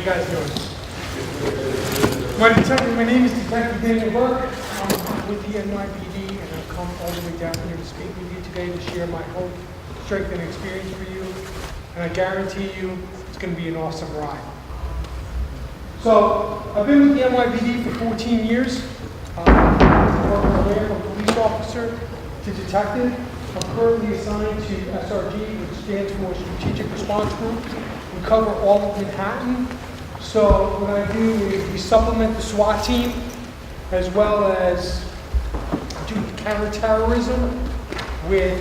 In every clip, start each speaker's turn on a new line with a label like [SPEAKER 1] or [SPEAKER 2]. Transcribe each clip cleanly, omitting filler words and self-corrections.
[SPEAKER 1] You guys doing? My name is Detective Daniel Burke. I'm with the NYPD, and I've come all the way down here to speak with you today to share my hope, strength, and experience for you. And I guarantee you, it's going to be an awesome ride. So, I've been with the NYPD for 14 years. I worked my way from police officer to detective. I'm currently assigned to SRG, which stands for Strategic Response Group. We cover all of Manhattan. So what I do is we supplement the SWAT team as well as do counterterrorism with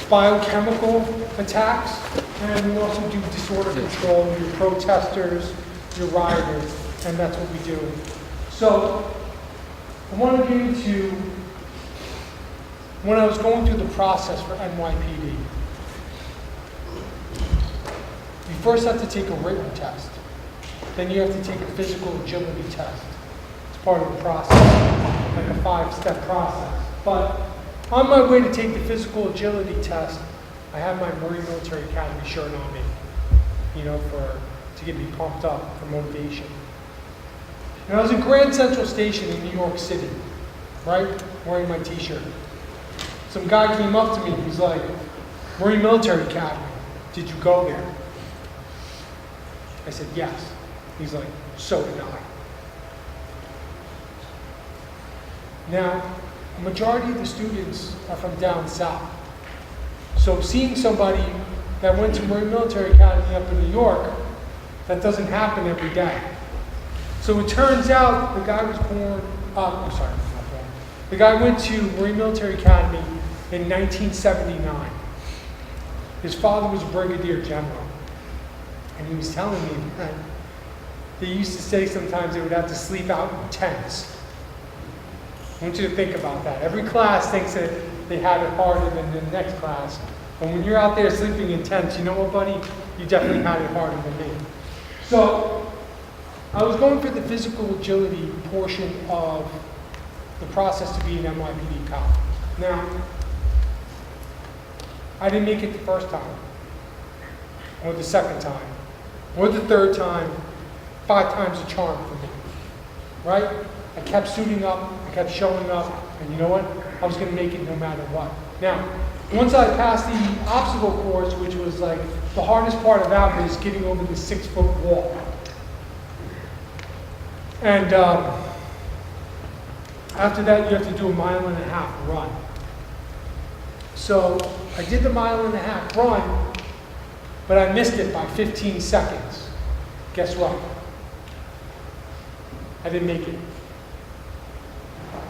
[SPEAKER 1] biochemical attacks, and we also do disorder control, your protesters, your rioters, and that's what we do. So I want to get into when I was going through the process for NYPD. You first have to take a written test. Then you have to take a physical agility test. It's part of the process, like a 5-step process. But on my way to take the physical agility test, I had my Marine Military Academy shirt on me, to get me pumped up for motivation. And I was in Grand Central Station in New York City, right, wearing my t-shirt. Some guy came up to me, he's like, Marine Military Academy, did you go there? I said, yes. He's like, so did I. Now, a majority of the students are from down south. So seeing somebody that went to Marine Military Academy up in New York, that doesn't happen every day. So it turns out the guy was born, the guy went to Marine Military Academy in 1979. His father was a brigadier general. And he was telling me that they used to say sometimes they would have to sleep out in tents. I want you to think about that. Every class thinks that they have it harder than the next class. And when you're out there sleeping in tents, you know what, buddy? You definitely had it harder than me. So I was going for the physical agility portion of the process to be an NYPD cop. Now, I didn't make it the first time, or the second time, or the third time. 5 times a charm for me, right? I kept suiting up, I kept showing up, and you know what? I was going to make it no matter what. Now, once I passed the obstacle course, which was like the hardest part about it is getting over the 6-foot wall. And after that, you have to do a 1.5 mile run. So I did the 1.5 mile run, but I missed it by 15 seconds. Guess what? I didn't make it.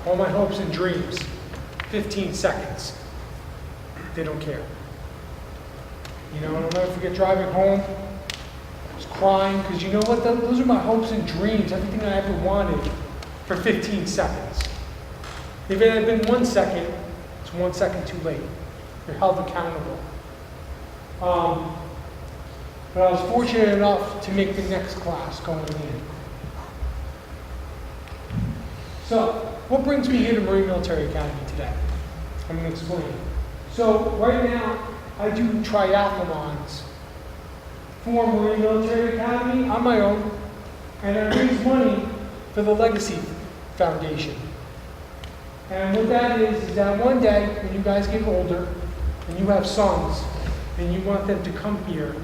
[SPEAKER 1] All my hopes and dreams, 15 seconds. They don't care. I'll never forget driving home. I was crying because you know what? Those are my hopes and dreams, everything I ever wanted for 15 seconds. If it had been 1 second, it's 1 second too late. You're held accountable. But I was fortunate enough to make the next class going in. So, what brings me here to Marine Military Academy today? I'm going to explain. So, right now, I do triathlons for Marine Military Academy on my own, and I raise money for the Legacy Foundation. And what that is that one day, when you guys get older, and you have sons, and you want them to come here,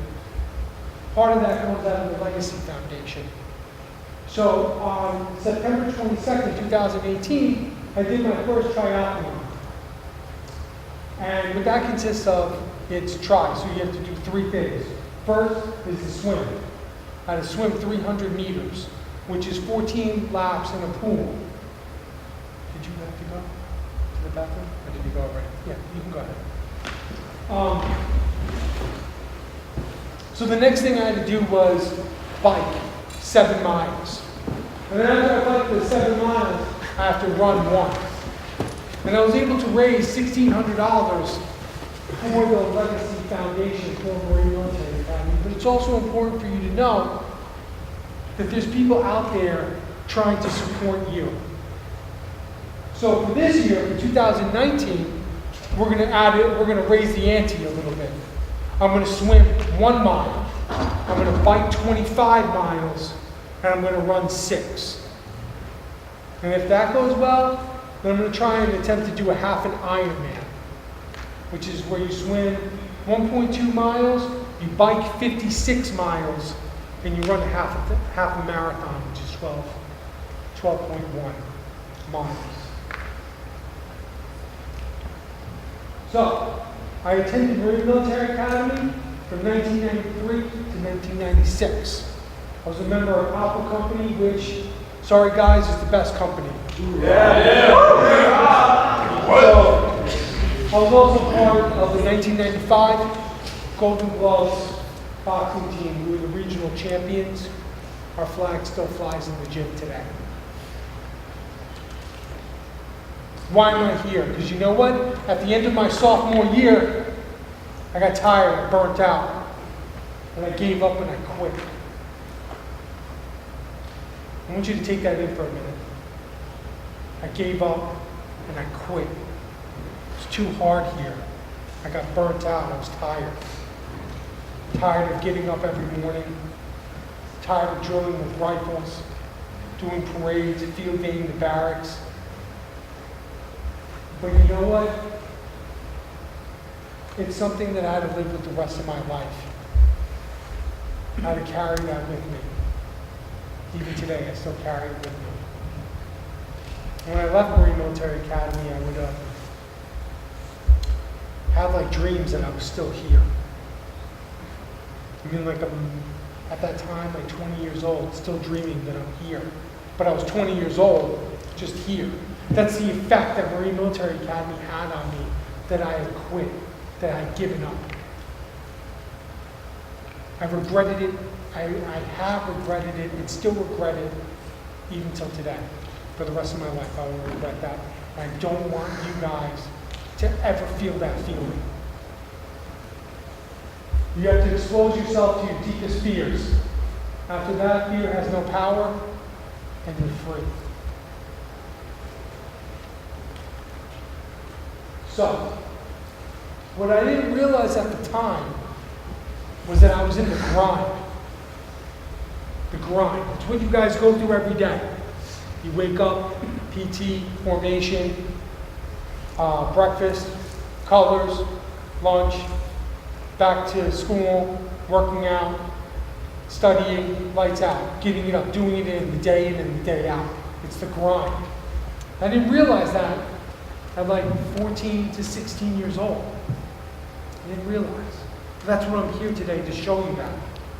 [SPEAKER 1] part of that comes out of the Legacy Foundation. So on September 22nd, 2018, I did my first triathlon. And what that consists of, it's tri, so you have to do 3 things. First is the swim. I had to swim 300 meters, which is 14 laps in a pool. Did you have to go to the bathroom? Or did you go already? Yeah, you can go ahead. So the next thing I had to do was bike 7 miles. And then after I biked the 7 miles, I have to run 1. And I was able to raise $1,600 for the Legacy Foundation for Marine Military Academy. But it's also important for you to know that there's people out there trying to support you. So for this year, for 2019, we're going to raise the ante a little bit. I'm going to swim 1 mile. I'm going to bike 25 miles, and I'm going to run 6. And if that goes well, then I'm going to try and attempt to do a half an Ironman, which is where you swim 1.2 miles, you bike 56 miles, and you run half a marathon, which is 12.1 miles. So, I attended Marine Military Academy from 1993 to 1996. I was a member of Alpha Company, which, sorry guys, is the best company. So, I was also part of the 1995 Golden Gloves boxing team. We were the regional champions. Our flag still flies in the gym today. Why am I here? Because you know what? At the end of my sophomore year, I got tired, I burnt out, and I gave up and I quit. I want you to take that in for a minute. I gave up and I quit. It was too hard here. I got burnt out, I was tired. Tired of getting up every morning, tired of drilling with rifles, doing parades, field day in the barracks. But you know what? It's something that I had to live with the rest of my life. I had to carry that with me. Even today, I still carry it with me. When I left Marine Military Academy, I would have like dreams that I was still here. I mean, like at that time, like 20 years old, still dreaming that I'm here. But I was 20 years old, just here. That's the effect that Marine Military Academy had on me, that I had quit, that I had given up. I regretted it. I have regretted it and still regret it even till today. For the rest of my life, I will regret that. And I don't want you guys to ever feel that feeling. You have to expose yourself to your deepest fears. After that, fear has no power, and you're free. So, what I didn't realize at the time was that I was in the grind. The grind. It's what you guys go through every day. You wake up, PT, formation, breakfast, colors, lunch, back to school, working out, studying, lights out, getting it up, doing it in the day in and the day out. It's the grind. I didn't realize that at like 14 to 16 years old. I didn't realize. That's what I'm here today to show you that.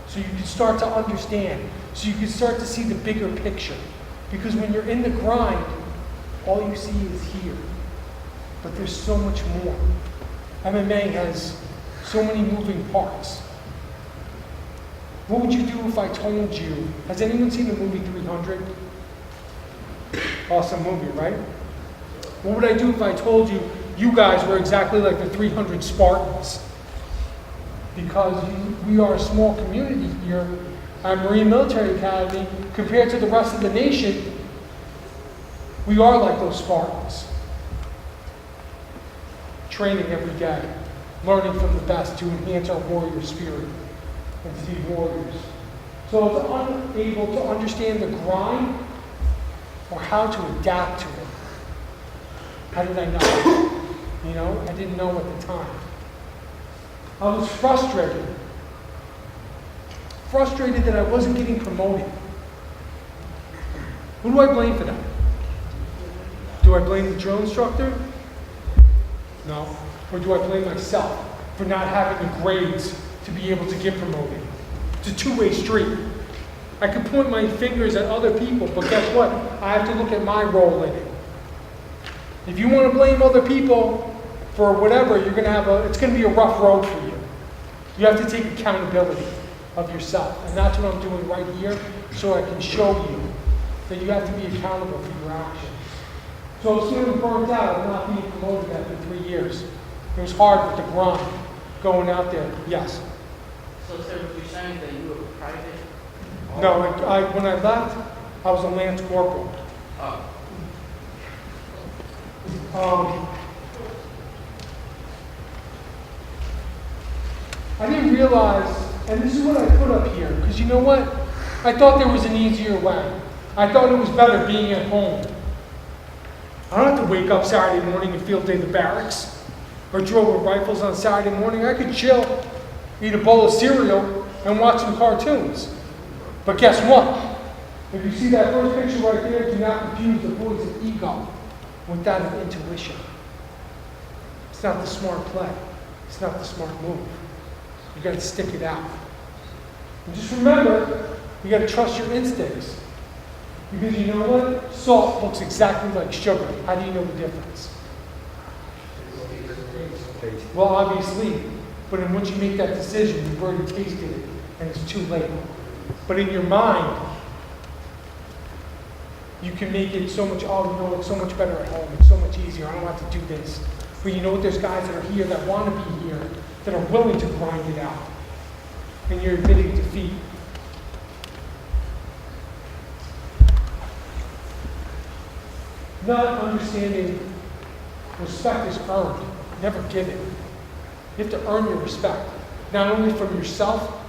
[SPEAKER 1] So you can start to understand. So you can start to see the bigger picture. Because when you're in the grind, all you see is here. But there's so much more. MMA has so many moving parts. What would you do if I told you, has anyone seen the movie 300? Awesome movie, right? What would I do if I told you, you guys were exactly like the 300 Spartans? Because we are a small community here at Marine Military Academy. Compared to the rest of the nation, we are like those Spartans. Training every day, learning from the best to enhance our warrior spirit and to be warriors. So if I'm unable to understand the grind or how to adapt to it, how did I know? You know, I didn't know at the time. I was frustrated. Frustrated that I wasn't getting promoted. Who do I blame for that? Do I blame the drill instructor? No. Or do I blame myself for not having the grades to be able to get promoted? It's a two-way street. I can point my fingers at other people, but guess what? I have to look at my role in it. If you want to blame other people for whatever, you're going to have it's going to be a rough road for you. You have to take accountability of yourself. And that's what I'm doing right here, so I can show you that you have to be accountable for your actions. So I was feeling burnt out of not being promoted after 3 years. It was hard with the grind, going out there. Yes?
[SPEAKER 2] So, sir, you're saying that you were private?
[SPEAKER 1] No, when I left, I was a Lance Corporal.
[SPEAKER 2] Oh.
[SPEAKER 1] I didn't realize And this is what I put up here, because you know what? I thought there was an easier way. I thought it was better being at home. I don't have to wake up Saturday morning and field day the barracks, or drill with rifles on Saturday morning. I could chill, eat a bowl of cereal, and watch some cartoons. But guess what? If you see that first picture right there, do not confuse the voice of ego with that of intuition. It's not the smart play. It's not the smart move. You got to stick it out. And just remember, you got to trust your instincts. Because you know what? Salt looks exactly like sugar. How do you know the difference? Well, obviously. But then once you make that decision, you've already tasted it, and it's too late. But in your mind, you can make it so much, oh, you know, it's so much better at home. It's so much easier. I don't have to do this. But you know what? There's guys that are here that want to be here, that are willing to grind it out. And you're admitting defeat. Not understanding respect is earned, never given. You have to earn your respect, not only from yourself,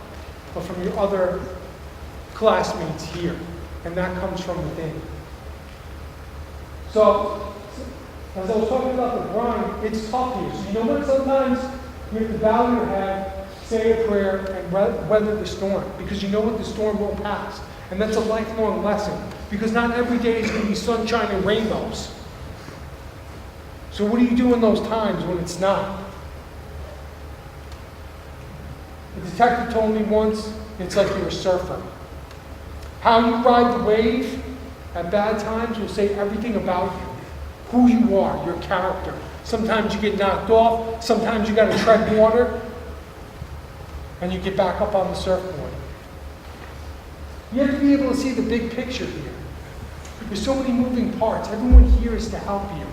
[SPEAKER 1] but from your other classmates here. And that comes from within. So, as I was talking about the grind, it's tough here. So you know what? Sometimes you have to bow your head, say a prayer, and weather the storm. Because you know what? The storm will pass. And that's a lifelong lesson. Because not every day is going to be sunshine and rainbows. So what do you do in those times when it's not? A detective told me once, it's like you're a surfer. How you ride the wave at bad times will say everything about you. Who you are, your character. Sometimes you get knocked off, sometimes you got to tread water, and you get back up on the surfboard. You have to be able to see the big picture here. There's so many moving parts. Everyone here is to help you.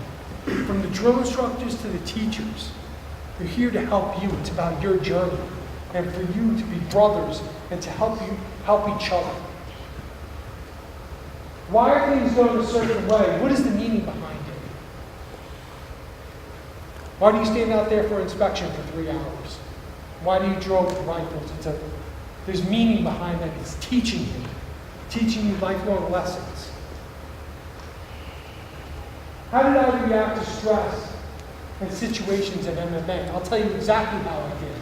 [SPEAKER 1] From the drill instructors to the teachers. They're here to help you. It's about your journey. And for you to be brothers and to help each other. Why are things done a certain way? What is the meaning behind it? Why do you stand out there for inspection for 3 hours? Why do you drill with rifles? There's meaning behind that. It's teaching you lifelong lessons. How did I react to stress and situations at MMA? I'll tell you exactly how I did.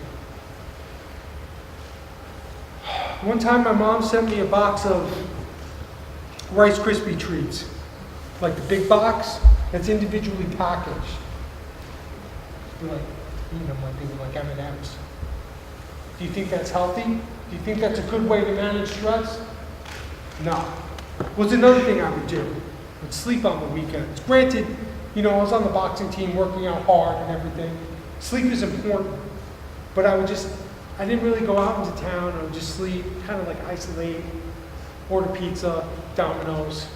[SPEAKER 1] One time my mom sent me a box of Rice Krispie treats, like the big box that's individually packaged. You're like, eating them like they were like M&Ms. Do you think that's healthy? Do you think that's a good way to manage stress? No. What's another thing I would do? I would sleep on the weekends. Granted, I was on the boxing team working out hard and everything. Sleep is important. But I didn't really go out into town. I would just sleep, kind of like isolate, order pizza, Domino's,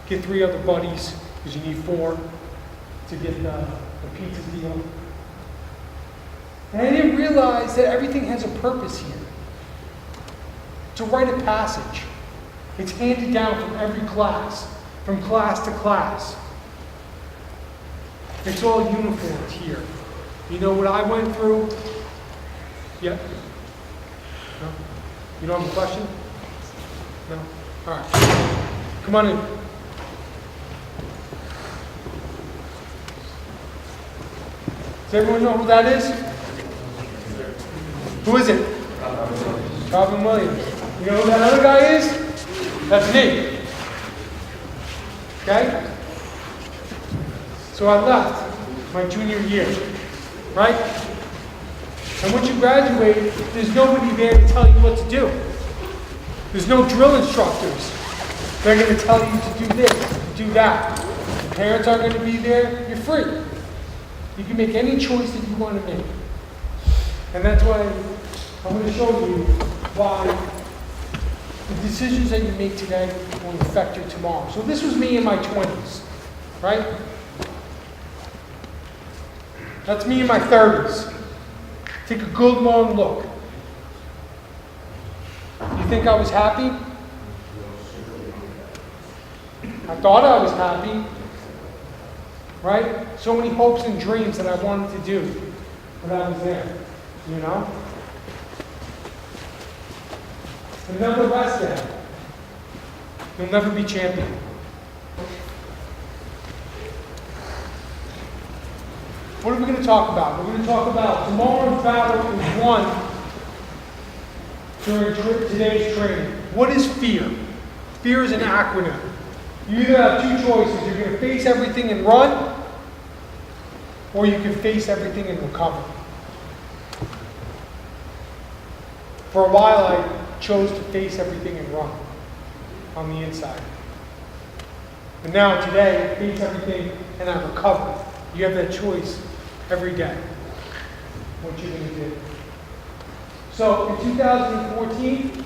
[SPEAKER 1] get 3 other buddies, because you need 4 to get the pizza deal. And I didn't realize that everything has a purpose here. It's a rite of passage. It's handed down from every class, from class to class. It's all uniformed here. You know what I went through? Yeah? No? You don't have a question? No? All right. Come on in. Does everyone know who that is? Who is it? Robin Williams. You know who that other guy is? That's me. Okay? So I left my junior year, right? And once you graduate, there's nobody there to tell you what to do. There's no drill instructors. They're going to tell you to do this, to do that. Your parents aren't going to be there. You're free. You can make any choice that you want to make. And that's why I'm going to show you why the decisions that you make today will affect your tomorrow. So this was me in my 20s, right? That's me in my 30s. Take a good long look. You think I was happy? I thought I was happy, right? So many hopes and dreams that I wanted to do when I was there, And nevertheless, then, you'll never be champion. What are we going to talk about? We're going to talk about tomorrow's battle is won during today's training. What is fear? Fear is an acronym. You either have two choices. You're going to face everything and run, or you can face everything and recover. For a while, I chose to face everything and run on the inside. But now, today, I face everything and I recover. You have that choice every day, what you're going to do. So, in 2014,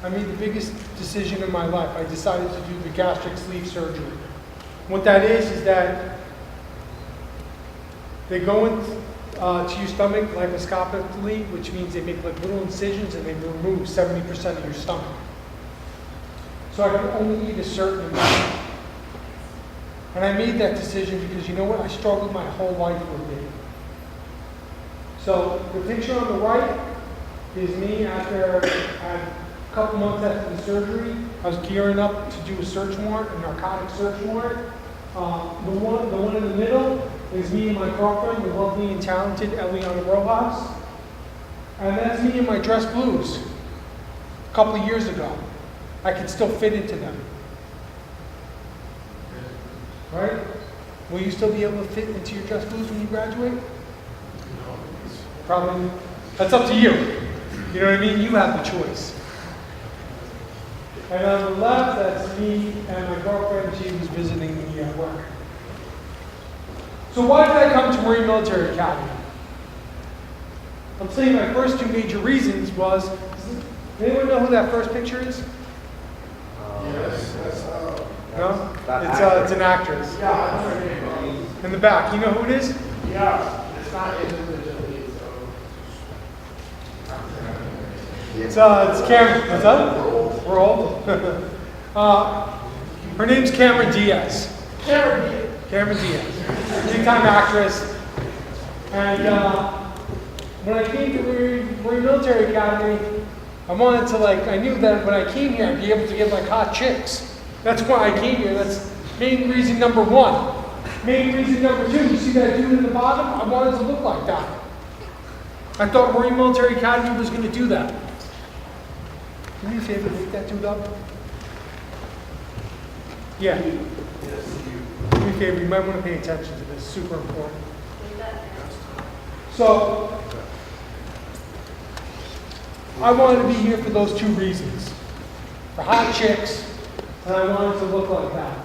[SPEAKER 1] I made the biggest decision in my life. I decided to do the gastric sleeve surgery. What that is that they go into your stomach laparoscopically, which means they make like little incisions and they remove 70% of your stomach. So I could only eat a certain amount. And I made that decision because, you know what, I struggled my whole life with it. So the picture on the right is me after a couple months after the surgery. I was gearing up to do a search warrant, a narcotic search warrant. The one in the middle is me and my girlfriend, the lovely and talented Eliana Rojas. And that's me in my dress blues a couple of years ago. I could still fit into them. Right? Will you still be able to fit into your dress blues when you graduate? Probably. That's up to you. You know what I mean? You have the choice. And on the left, that's me and my girlfriend. She was visiting me at work. So why did I come to Marine Military Academy? I'm saying my first two major reasons was, does anyone know who that first picture is?
[SPEAKER 3] Yes.
[SPEAKER 1] No? It's an actress.
[SPEAKER 3] Yeah, I know her name.
[SPEAKER 1] In the back. You know who it is?
[SPEAKER 3] Yeah, it's not individually, so.
[SPEAKER 1] It's Cameron. What's up? We're old. Her name's Cameron Diaz. Cameron Diaz. Big-time actress. And when I came to Marine Military Academy, I knew that when I came here, I'd be able to get like hot chicks. That's why I came here. That's main reason number one. Main reason number two, you see that dude in the bottom? I wanted to look like that. I thought Marine Military Academy was going to do that. Do me a favor, wake that dude up. Yeah. Do me a favor, you might want to pay attention to this. Super important. So, I wanted to be here for those two reasons. For hot chicks, and I wanted to look like that.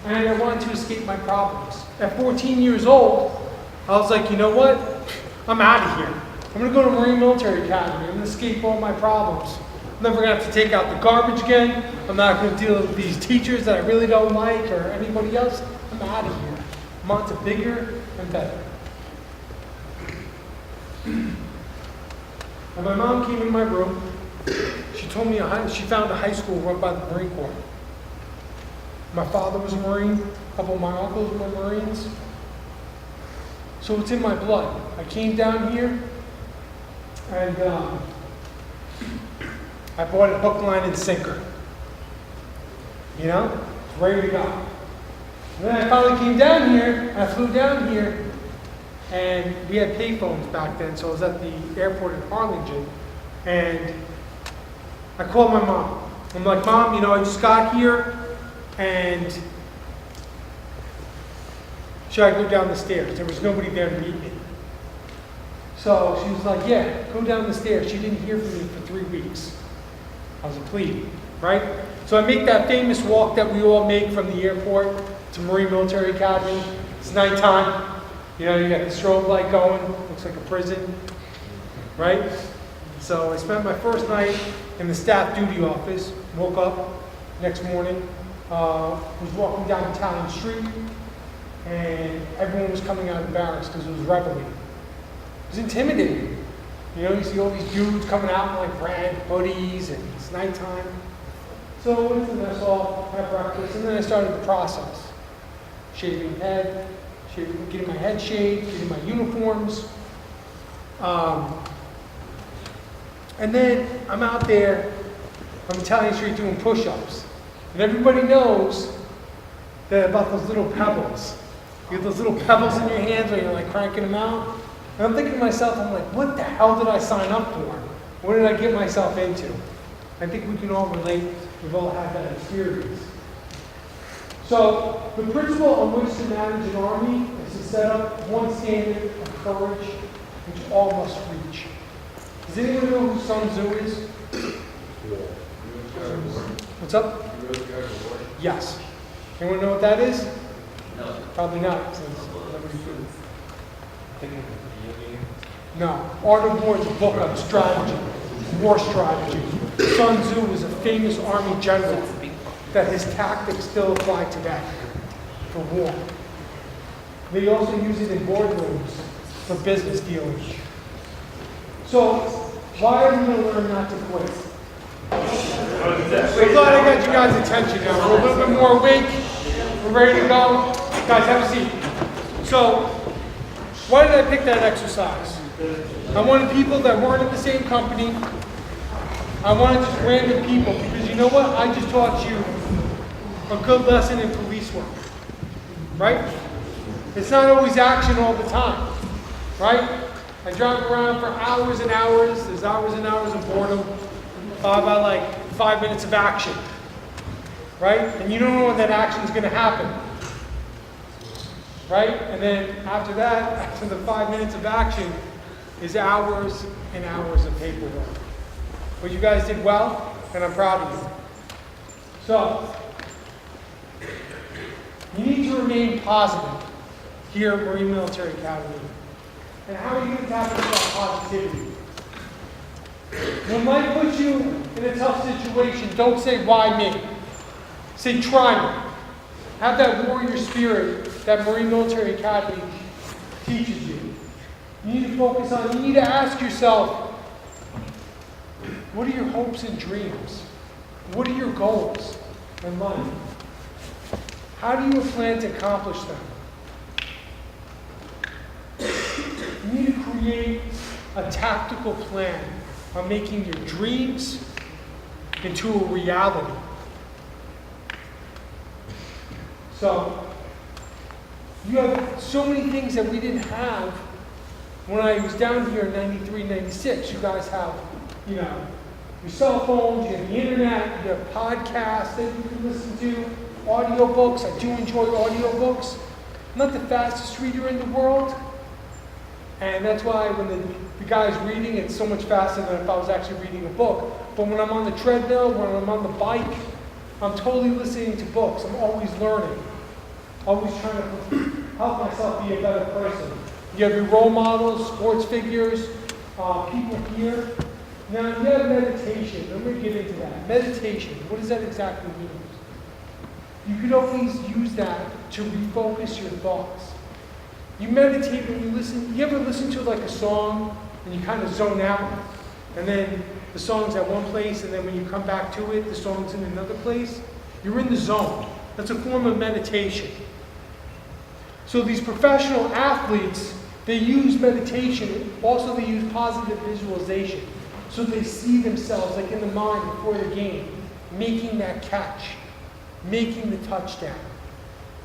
[SPEAKER 1] And I wanted to escape my problems. At 14 years old, I was like, you know what? I'm out of here. I'm going to go to Marine Military Academy. I'm going to escape all my problems. I'm never going to have to take out the garbage again. I'm not going to deal with these teachers that I really don't like or anybody else. I'm out of here. I'm on to bigger and better. And my mom came in my room. She told me she found a high school run by the Marine Corps. My father was a Marine. A couple of my uncles were Marines. So it's in my blood. I came down here and I bought a hook, line, and sinker. You know? Ready to go. And then I finally came down here, I flew down here, and we had payphones back then, so I was at the airport in Harlingen, and I called my mom. I'm like, Mom, you know, I just got here, and should I go down the stairs? There was nobody there to meet me. So she was like, yeah, go down the stairs. She didn't hear from me for 3 weeks. I was a plebe, right? So I make that famous walk that we all make from the airport to Marine Military Academy. It's nighttime. You know, you got the strobe light going. Looks like a prison, right? So I spent my first night in the staff duty office. Woke up next morning. Was walking down Italian Street, and everyone was coming out of barracks because it was reveille. It was intimidating. You know, you see all these dudes coming out in like red hoodies, and it's nighttime. So I went to the mess hall, had breakfast, and then I started the process. Shaving head, getting my head shaved, getting my uniforms. And then I'm out there on Italian Street doing push-ups. And everybody knows that about those little pebbles. You have those little pebbles in your hands when you're like cranking them out. And I'm thinking to myself, I'm like, what the hell did I sign up for? What did I get myself into? I think we can all relate. We've all had that experience. So the principle on which to manage an army is to set up one standard of courage which all must reach. Does anyone know who Sun Tzu is? What's up? Yes. Anyone know what that is?
[SPEAKER 2] No.
[SPEAKER 1] Probably not, since nobody could. No. Art of War is a book on strategy, war strategy. Sun Tzu was a famous army general that his tactics still apply today for war. They also use it in boardrooms for business dealings. So, why are we going to learn not to quit? I'm glad I got you guys' attention now. We're a little bit more awake. We're ready to go. Guys, have a seat. So, why did I pick that exercise? I wanted people that weren't in the same company. I wanted just random people, because you know what? I just taught you a good lesson in police work, right? It's not always action all the time, right? I drive around for hours and hours. There's hours and hours of boredom, followed by like 5 minutes of action, right? And you don't know when that action is going to happen, right? And then after that, after the 5 minutes of action, is hours and hours of paperwork. But you guys did well, and I'm proud of you. So, you need to remain positive here at Marine Military Academy. And how are you going to tap into that positivity? When life puts you in a tough situation, don't say, why me? Say, try me. Have that warrior spirit that Marine Military Academy teaches you. You need to focus on, you need to ask yourself, what are your hopes and dreams? What are your goals in life? How do you plan to accomplish them? You need to create a tactical plan on making your dreams into a reality. So, you have so many things that we didn't have when I was down here in 93, 96. You guys have, your cell phones, you have the internet, you have podcasts that you can listen to, audiobooks. I do enjoy audiobooks. I'm not the fastest reader in the world. And that's why when the guy's reading, it's so much faster than if I was actually reading a book. But when I'm on the treadmill, when I'm on the bike, I'm totally listening to books. I'm always learning. Always trying to help myself be a better person. You have your role models, sports figures, people here. Now, you have meditation. I'm going to get into that. Meditation, what does that exactly mean? You could always use that to refocus your thoughts. You meditate when you listen. You ever listen to like a song and you kind of zone out? And then the song's at one place, and then when you come back to it, the song's in another place? You're in the zone. That's a form of meditation. So these professional athletes, they use meditation. Also, they use positive visualization. So they see themselves, like in the mind before the game, making that catch, making the touchdown,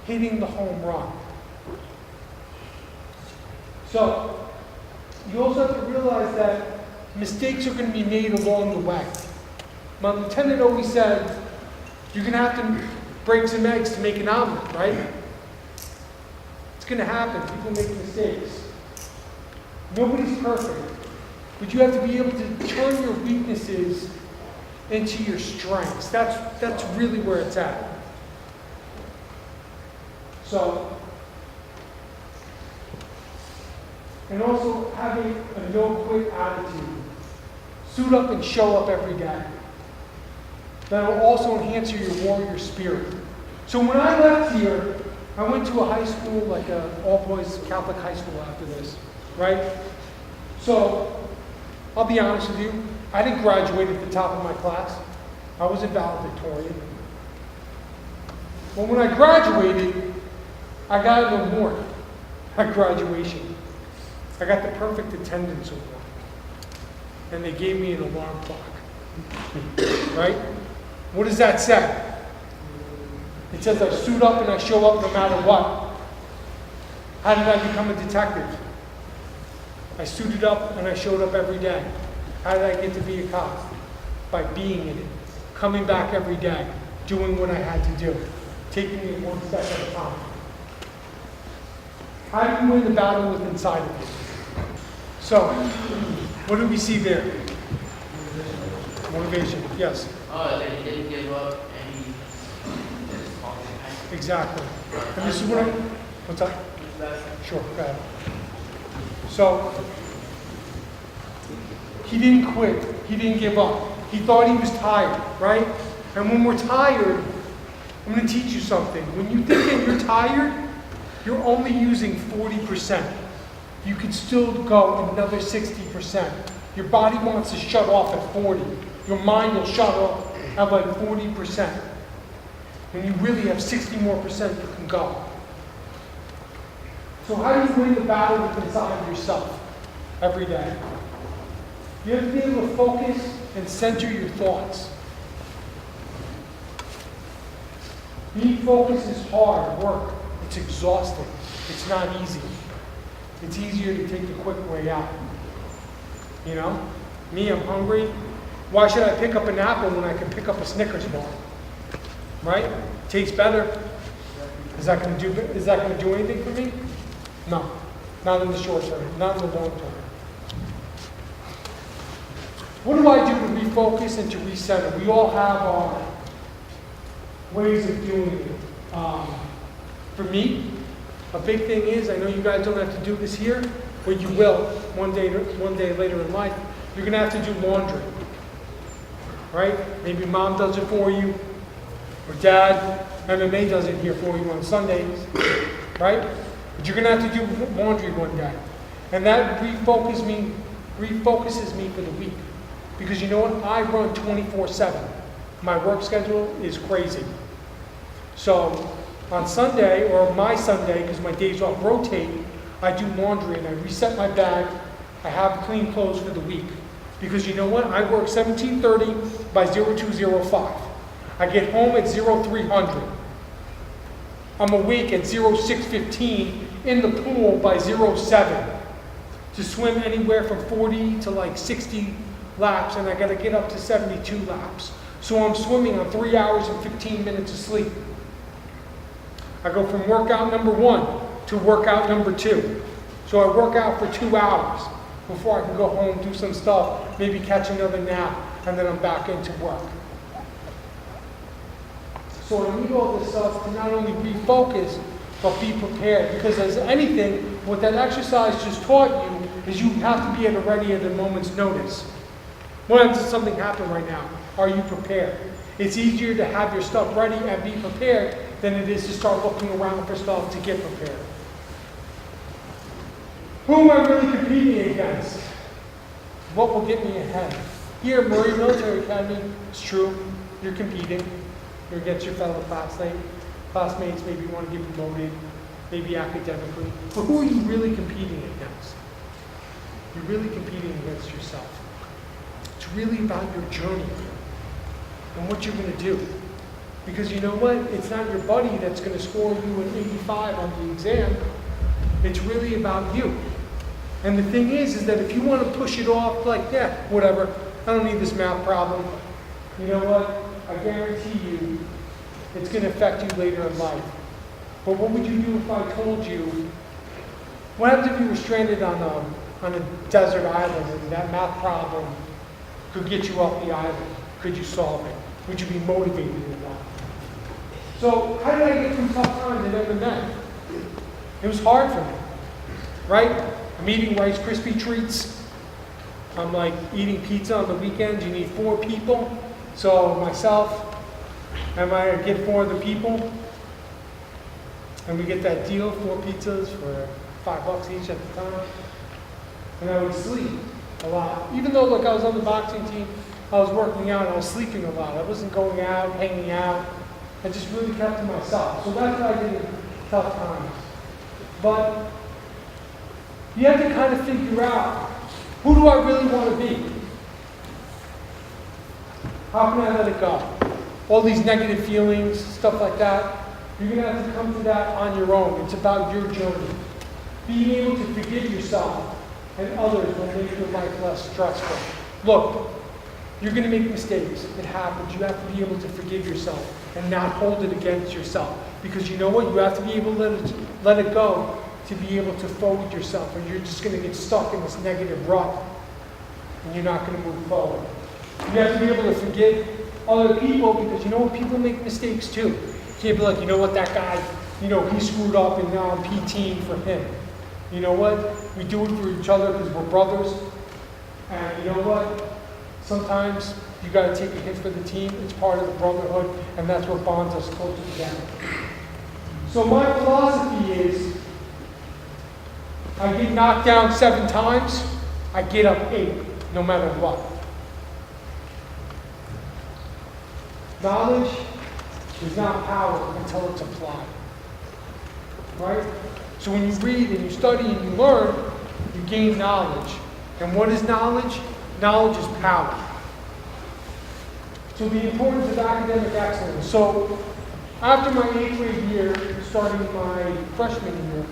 [SPEAKER 1] hitting the home run. So, you also have to realize that mistakes are going to be made along the way. My lieutenant always said, you're going to have to break some eggs to make an omelet, right? It's going to happen. People make mistakes. Nobody's perfect. But you have to be able to turn your weaknesses into your strengths. That's really where it's at. So, and also having a no-quit attitude. Suit up and show up every day. That'll also enhance your warrior spirit. So when I left here, I went to a high school, like an all-boys Catholic high school after this, right? So, I'll be honest with you, I didn't graduate at the top of my class. I was a valedictorian. But when I graduated, I got an award at graduation. I got the perfect attendance award. and they gave me an alarm clock. Right? What does that say? It says I suit up and I show up no matter what. How did I become a detective? I suited up and I showed up every day. How did I get to be a cop? By being in it. Coming back every day. Doing what I had to do. Taking it one step at a time. How do you win the battle with inside of you? So, what do we see there? Motivation, yes.
[SPEAKER 2] Oh, that he didn't give up and he just fought back.
[SPEAKER 1] Exactly. And this is what I'm, what's that? Sure, go ahead. So, he didn't quit. He didn't give up. He thought he was tired, right? And when we're tired, I'm going to teach you something. When you think that you're tired, you're only using 40%. You could still go another 60%. Your body wants to shut off at 40. Your mind will shut off at like 40%. When you really have 60 more percent you can go. So how do you win the battle with inside of yourself every day? You have to be able to focus and center your thoughts. Being focused is hard work. It's exhausting. It's not easy. It's easier to take the quick way out. You know? Me, I'm hungry. Why should I pick up an apple when I can pick up a Snickers bar? Right? Tastes better. Is that going to do anything for me? No. Not in the short term. Not in the long term. What do I do to refocus and to recenter? We all have our ways of doing it. For me, a big thing is, I know you guys don't have to do this here, but you will one day later in life. You're going to have to do laundry. Right? Maybe mom does it for you, or dad, MMA does it here for you on Sundays. Right? But you're going to have to do laundry one day. And that refocuses me for the week. Because you know what? I run 24/7. My work schedule is crazy. So on Sunday, or my Sunday, because my days off rotate, I do laundry and I reset my bag. I have clean clothes for the week. Because you know what? I work 17:30 by 02:05. I get home at 0300. I'm awake at 06:15 in the pool by 07. To swim anywhere from 40 to like 60 laps, and I got to get up to 72 laps. So I'm swimming on 3 hours and 15 minutes of sleep. I go from workout number 1 to workout number 2. So I work out for 2 hours before I can go home, do some stuff, maybe catch another nap, and then I'm back into work. So I need all this stuff to not only refocus, but be prepared. Because as anything, what that exercise just taught you is you have to be at a ready at a moment's notice. What if something happened right now? Are you prepared? It's easier to have your stuff ready and be prepared than it is to start looking around for stuff to get prepared. Who am I really competing against? What will get me ahead? Here at Marine Military Academy, it's true, you're competing. You're against your fellow classmates, maybe you want to get promoted, maybe academically. But who are you really competing against? You're really competing against yourself. It's really about your journey and what you're going to do. Because you know what? It's not your buddy that's going to score you an 85 on the exam. It's really about you. And the thing is that if you want to push it off like, yeah, whatever, I don't need this math problem. You know what? I guarantee you it's going to affect you later in life. But what would you do if I told you, what happens if you were stranded on a desert island and that math problem could get you off the island? Could you solve it? Would you be motivated enough? So how did I get through tough times at MMA? It was hard for me, right? I'm eating Rice Krispie treats. I'm like eating pizza on the weekends. You need 4 people. So myself, and I get 4 other people. And we get that deal, 4 pizzas for $5 each at the time. And I would sleep a lot. Even though like I was on the boxing team, I was working out, I was sleeping a lot. I wasn't going out, hanging out. I just really kept to myself. So that's what I did in tough times. But you have to kind of figure out, who do I really want to be? How can I let it go? All these negative feelings, stuff like that, you're going to have to come to that on your own. It's about your journey. Being able to forgive yourself and others will make your life less stressful. Look, you're going to make mistakes. It happens. You have to be able to forgive yourself and not hold it against yourself. Because you know what? You have to be able to let it go to be able to forward yourself, or you're just going to get stuck in this negative rut and you're not going to move forward. You have to be able to forgive other people because you know what? People make mistakes too. You can't be like, you know what, that guy, you know, he screwed up and now I'm PTing for him. You know what? We do it for each other because we're brothers. And you know what? Sometimes you got to take a hit for the team. It's part of the brotherhood, and that's what bonds us closer together. So my philosophy is, I get knocked down 7 times, I get up 8, no matter what. Knowledge is not power until it's applied. Right? So when you read and you study and you learn, you gain knowledge. And what is knowledge? Knowledge is power. So the importance of academic excellence. So after my 8th grade year, starting my freshman year,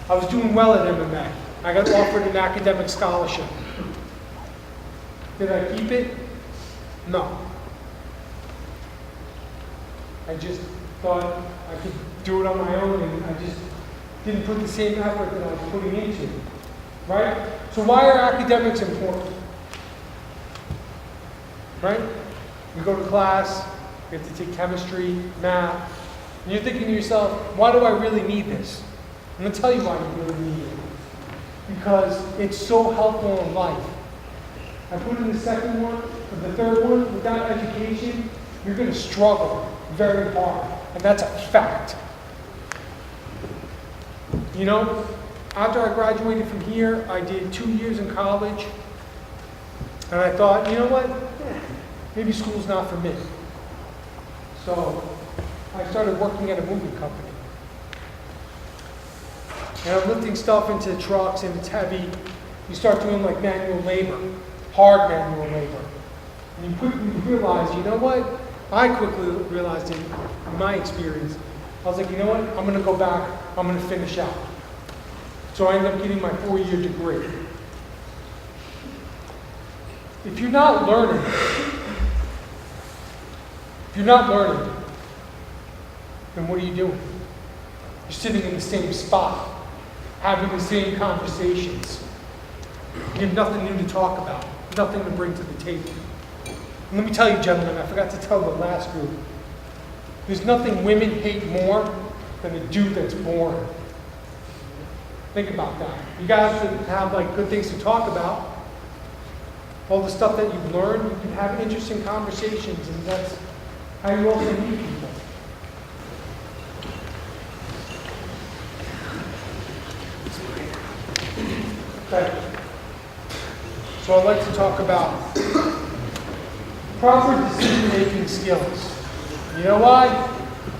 [SPEAKER 1] I was doing well at MMA. I got offered an academic scholarship. Did I keep it? No. I just thought I could do it on my own, and I just didn't put the same effort that I was putting into it. Right? So why are academics important? Right? You go to class, you have to take chemistry, math, and you're thinking to yourself, why do I really need this? I'm going to tell you why you really need it. Because it's so helpful in life. I put in the second one, or the third one, without education, you're going to struggle very hard. And that's a fact. You know, after I graduated from here, I did 2 years in college. And I thought, you know what? Maybe school's not for me. So I started working at a moving company. And I'm lifting stuff into trucks and it's heavy. You start doing like manual labor, hard manual labor. And you quickly realize, you know what? I quickly realized in my experience, I was like, you know what? I'm going to go back. I'm going to finish out. So I ended up getting my 4-year degree. If you're not learning, then what are you doing? You're sitting in the same spot, having the same conversations. You have nothing new to talk about, nothing to bring to the table. And let me tell you, gentlemen, I forgot to tell the last group, there's nothing women hate more than a dude that's boring. Think about that. You guys should have like good things to talk about. All the stuff that you've learned, you can have interesting conversations, and that's how you also meet people. Okay. So I'd like to talk about proper decision-making skills. You know why?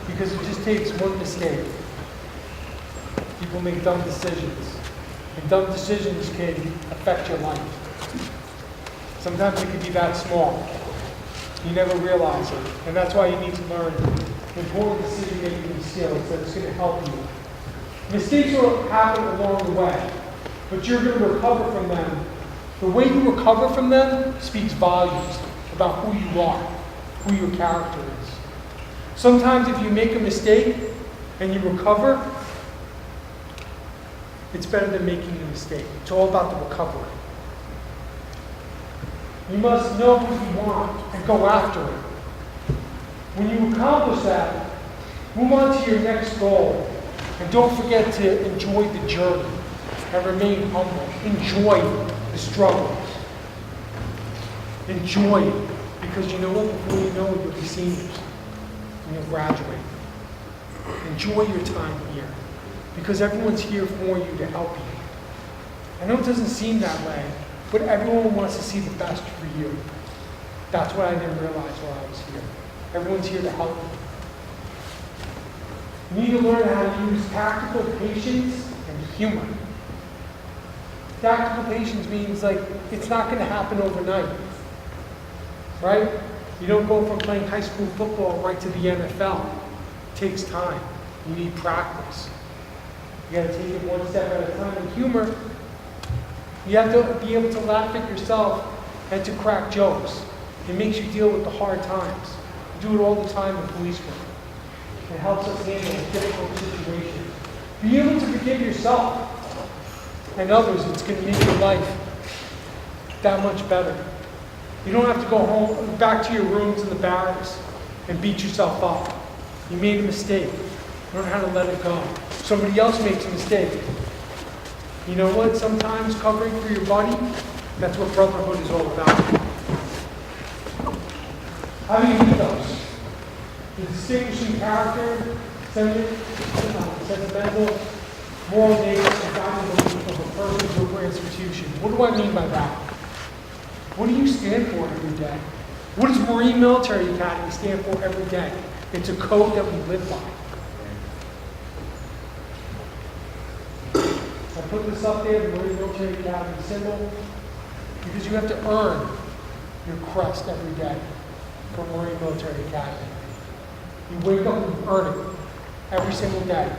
[SPEAKER 1] Because it just takes one mistake. People make dumb decisions. And dumb decisions can affect your life. Sometimes it can be that small. You never realize it. And that's why you need to learn important decision-making skills that's going to help you. Mistakes will happen along the way, but you're going to recover from them. The way you recover from them speaks volumes about who you are, who your character is. Sometimes if you make a mistake and you recover, it's better than making a mistake. It's all about the recovery. You must know what you want and go after it. When you accomplish that, move on to your next goal. And don't forget to enjoy the journey and remain humble. Enjoy the struggles. Enjoy it. Because you know what? Before you know it, you'll be seniors. And you'll graduate. Enjoy your time here. Because everyone's here for you to help you. I know it doesn't seem that way, but everyone wants to see the best for you. That's what I didn't realize while I was here. Everyone's here to help you. You need to learn how to use tactical patience and humor. Tactical patience means like it's not going to happen overnight. Right? You don't go from playing high school football right to the NFL. It takes time. You need practice. You gotta take it one step at a time. And humor, you have to be able to laugh at yourself and to crack jokes. It makes you deal with the hard times. You do it all the time in police work. It helps us handle difficult situations. Be able to forgive yourself and others. It's going to make your life that much better. You don't have to go home, back to your rooms in the barracks and beat yourself up. You made a mistake. Learn how to let it go. Somebody else makes a mistake. You know what? Sometimes covering for your buddy, that's what brotherhood is all about. Having an ethos, the distinguishing character, sentimental, moral nature, and guiding belief of a person, group, or institution. What do I mean by that? What do you stand for every day? What does Marine Military Academy stand for every day? It's a code that we live by. I put this up there, the Marine Military Academy symbol, because you have to earn your crest every day for Marine Military Academy. You wake up and you earn it every single day.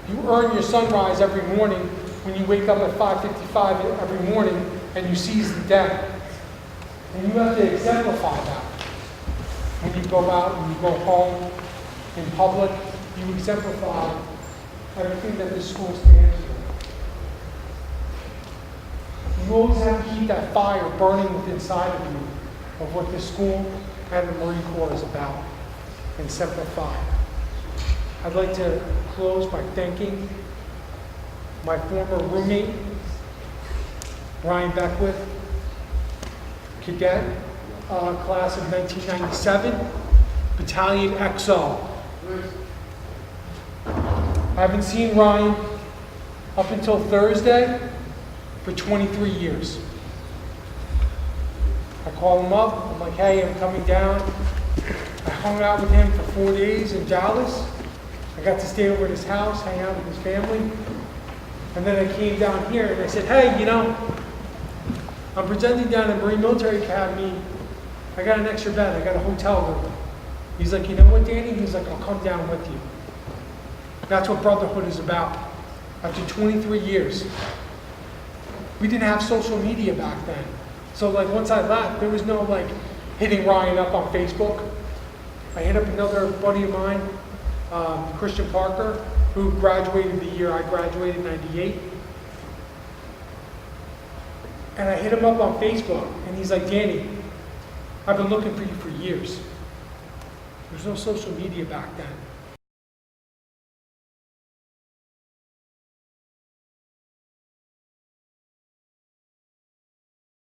[SPEAKER 1] You earn your sunrise every morning when you wake up at 5:55 every morning and you seize the day. And you have to exemplify that. When you go out and you go home in public, you exemplify everything that this school stands for. You always have to keep that fire burning within inside of you of what this school and the Marine Corps is about, and simplify. I'd like to close by thanking my former roommate, Ryan Beckwith, cadet, class of 1997, Battalion XO. I haven't seen Ryan up until Thursday for 23 years. I call him up, I'm like, hey, I'm coming down. I hung out with him for 4 days in Dallas. I got to stay over at his house, hang out with his family. And then I came down here and I said, hey, you know, I'm presenting down at Marine Military Academy. I got an extra bed, I got a hotel room. He's like, you know what, Danny? He's like, I'll come down with you. That's what brotherhood is about. After 23 years. We didn't have social media back then. So like once I left, there was no like hitting Ryan up on Facebook. I hit up another buddy of mine, Christian Parker, who graduated the year I graduated in '98. And I hit him up on Facebook, and he's like, Danny, I've been looking for you for years. There's no social media back then.